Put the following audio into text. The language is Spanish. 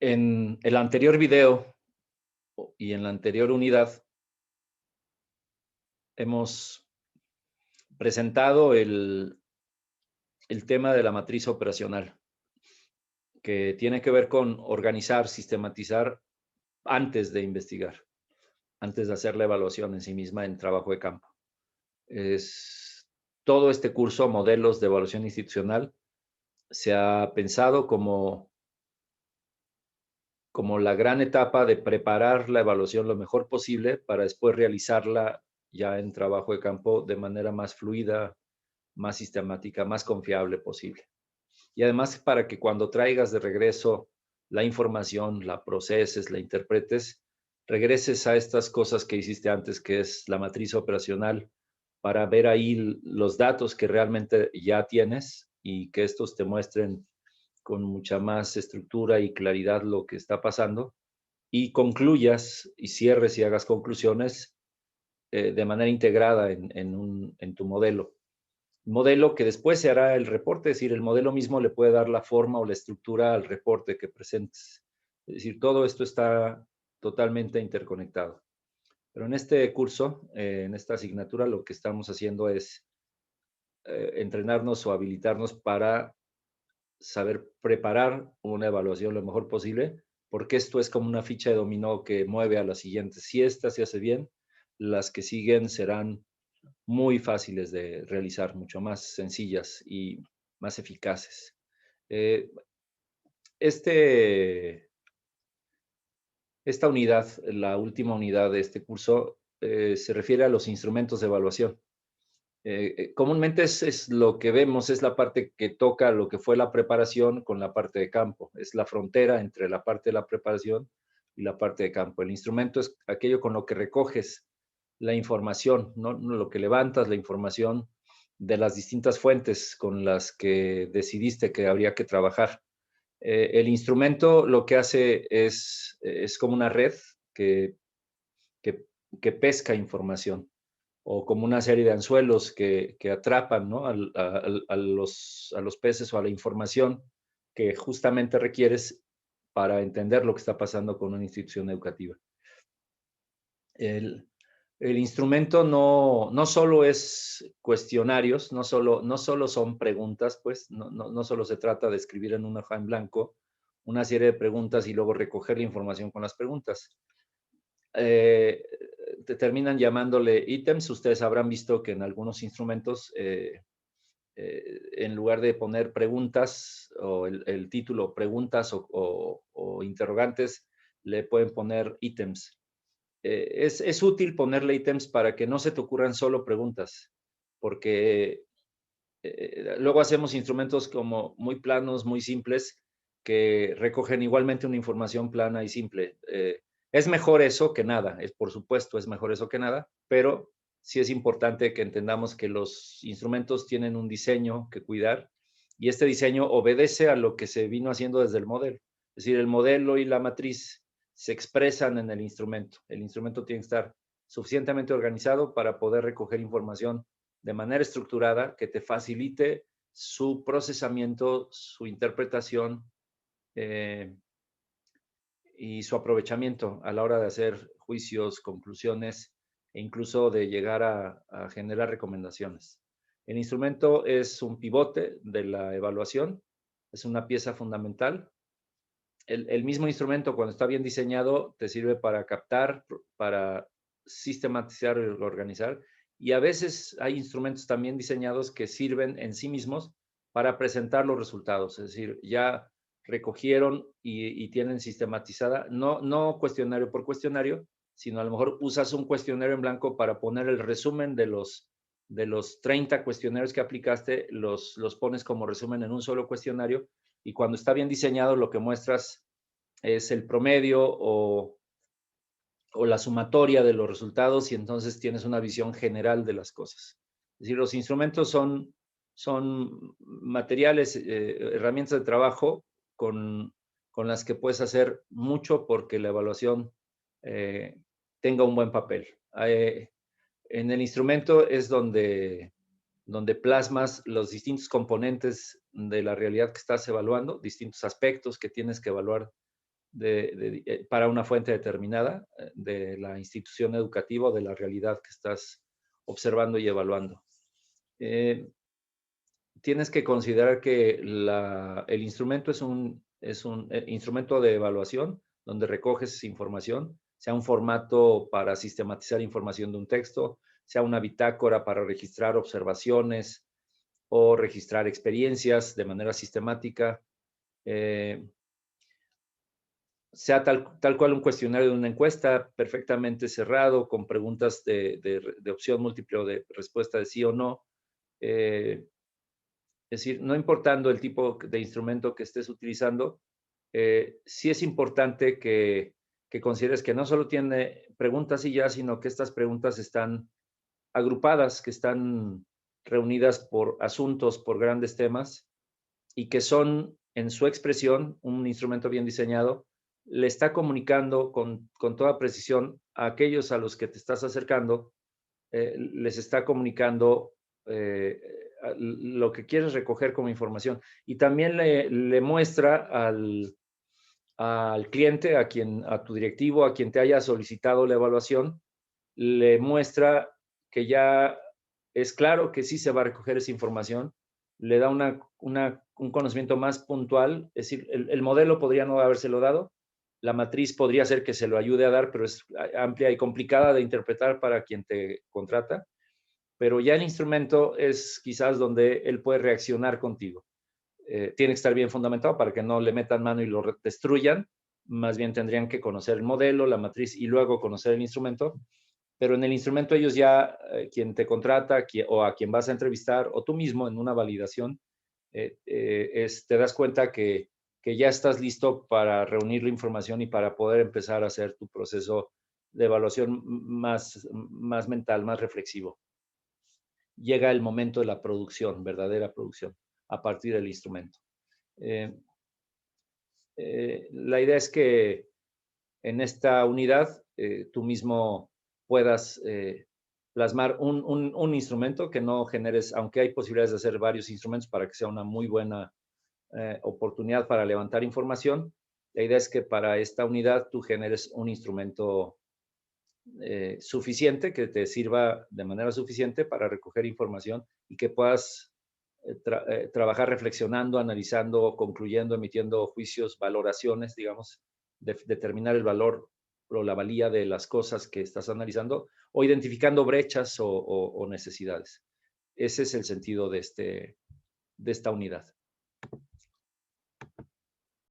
En el anterior video y en la anterior unidad hemos presentado el tema de la matriz operacional, que tiene que ver con organizar, sistematizar antes de investigar, antes de hacer la evaluación en sí misma en trabajo de campo. Todo este curso, Modelos de Evaluación Institucional, se ha pensado como la gran etapa de preparar la evaluación lo mejor posible para después realizarla ya en trabajo de campo de manera más fluida, más sistemática, más confiable posible. Y además para que cuando traigas de regreso la información, la proceses, la interpretes, regreses a estas cosas que hiciste antes, que es la matriz operacional, para ver ahí los datos que realmente ya tienes y que estos te muestren con mucha más estructura y claridad lo que está pasando y concluyas y cierres y hagas conclusiones de manera integrada en tu modelo. Modelo que después se hará el reporte, es decir, el modelo mismo le puede dar la forma o la estructura al reporte que presentes. Es decir, todo esto está totalmente interconectado. Pero en este curso, en esta asignatura, lo que estamos haciendo es entrenarnos o habilitarnos para saber preparar una evaluación lo mejor posible, porque esto es como una ficha de dominó que mueve a las siguientes. Si esta se hace bien, las que siguen serán muy fáciles de realizar, mucho más sencillas y más eficaces. Eh, este, esta unidad, la última unidad de este curso, se refiere a los instrumentos de evaluación. Comúnmente es lo que vemos, es la parte que toca lo que fue la preparación con la parte de campo. Es la frontera entre la parte de la preparación y la parte de campo. El instrumento es aquello con lo que recoges la información, ¿no? Lo que levantas, la información de las distintas fuentes con las que decidiste que habría que trabajar. El instrumento lo que hace es como una red que, que, que pesca información o como una serie de anzuelos que atrapan, ¿no? A los peces o a la información que justamente requieres para entender lo que está pasando con una institución educativa. El, el instrumento no solo es cuestionarios, no solo son preguntas, pues, no solo se trata de escribir en una hoja en blanco una serie de preguntas y luego recoger la información con las preguntas. Eh, te terminan llamándole ítems. Ustedes habrán visto que en algunos instrumentos, en lugar de poner preguntas o el título preguntas o interrogantes, le pueden poner ítems. Es útil ponerle ítems para que no se te ocurran solo preguntas, porque luego hacemos instrumentos como muy planos, muy simples, que recogen igualmente una información plana y simple. Es mejor eso que nada, por supuesto, es mejor eso que nada, pero sí es importante que entendamos que los instrumentos tienen un diseño que cuidar y este diseño obedece a lo que se vino haciendo desde el modelo. Es decir, el modelo y la matriz se expresan en el instrumento. El instrumento tiene que estar suficientemente organizado para poder recoger información de manera estructurada que te facilite su procesamiento, su interpretación y su aprovechamiento a la hora de hacer juicios, conclusiones e incluso de llegar a generar recomendaciones. El instrumento es un pivote de la evaluación, es una pieza fundamental. El mismo instrumento, cuando está bien diseñado, te sirve para captar, para sistematizar y organizar. Y a veces hay instrumentos también diseñados que sirven en sí mismos para presentar los resultados. Es decir, ya recogieron y tienen sistematizada, no cuestionario por cuestionario, sino a lo mejor usas un cuestionario en blanco para poner el resumen de los 30 cuestionarios que aplicaste, los pones como resumen en un solo cuestionario y cuando está bien diseñado lo que muestras es el promedio o la sumatoria de los resultados y entonces tienes una visión general de las cosas. Es decir, los instrumentos son materiales, herramientas de trabajo con las que puedes hacer mucho porque la evaluación tenga un buen papel. En el instrumento es donde plasmas los distintos componentes de la realidad que estás evaluando, distintos aspectos que tienes que evaluar para una fuente determinada de la institución educativa o de la realidad que estás observando y evaluando. Tienes que considerar que el instrumento es un instrumento de evaluación donde recoges información, sea un formato para sistematizar información de un texto, sea una bitácora para registrar observaciones o registrar experiencias de manera sistemática, sea tal cual un cuestionario de una encuesta perfectamente cerrado con preguntas de opción múltiple o de respuesta de sí o no. Es decir, no importando el tipo de instrumento que estés utilizando, sí es importante que consideres que no solo tiene preguntas y ya, sino que estas preguntas están agrupadas, que están reunidas por asuntos, por grandes temas, y que son, en su expresión, un instrumento bien diseñado, le está comunicando con toda precisión a aquellos a los que te estás acercando, les está comunicando lo que quieres recoger como información. Y también le muestra al cliente, a tu directivo, a quien te haya solicitado la evaluación, le muestra que ya es claro que sí se va a recoger esa información, le da un conocimiento más puntual, es decir, el modelo podría no habérselo dado, la matriz podría ser que se lo ayude a dar, pero es amplia y complicada de interpretar para quien te contrata, pero ya el instrumento es quizás donde él puede reaccionar contigo. Tiene que estar bien fundamentado para que no le metan mano y lo destruyan, más bien tendrían que conocer el modelo, la matriz y luego conocer el instrumento, pero en el instrumento ellos ya, quien te contrata o a quien vas a entrevistar o tú mismo en una validación, te das cuenta que ya estás listo para reunir la información y para poder empezar a hacer tu proceso de evaluación más mental, más reflexivo. Llega el momento de la producción, verdadera producción, a partir del instrumento. La idea es que en esta unidad tú mismo puedas plasmar un instrumento que no generes, aunque hay posibilidades de hacer varios instrumentos para que sea una muy buena oportunidad para levantar información, la idea es que para esta unidad tú generes un instrumento suficiente, que te sirva de manera suficiente para recoger información y que puedas trabajar reflexionando, analizando, concluyendo, emitiendo juicios, valoraciones, digamos, determinar el valor o la valía de las cosas que estás analizando o identificando brechas o necesidades. Ese es el sentido de esta unidad.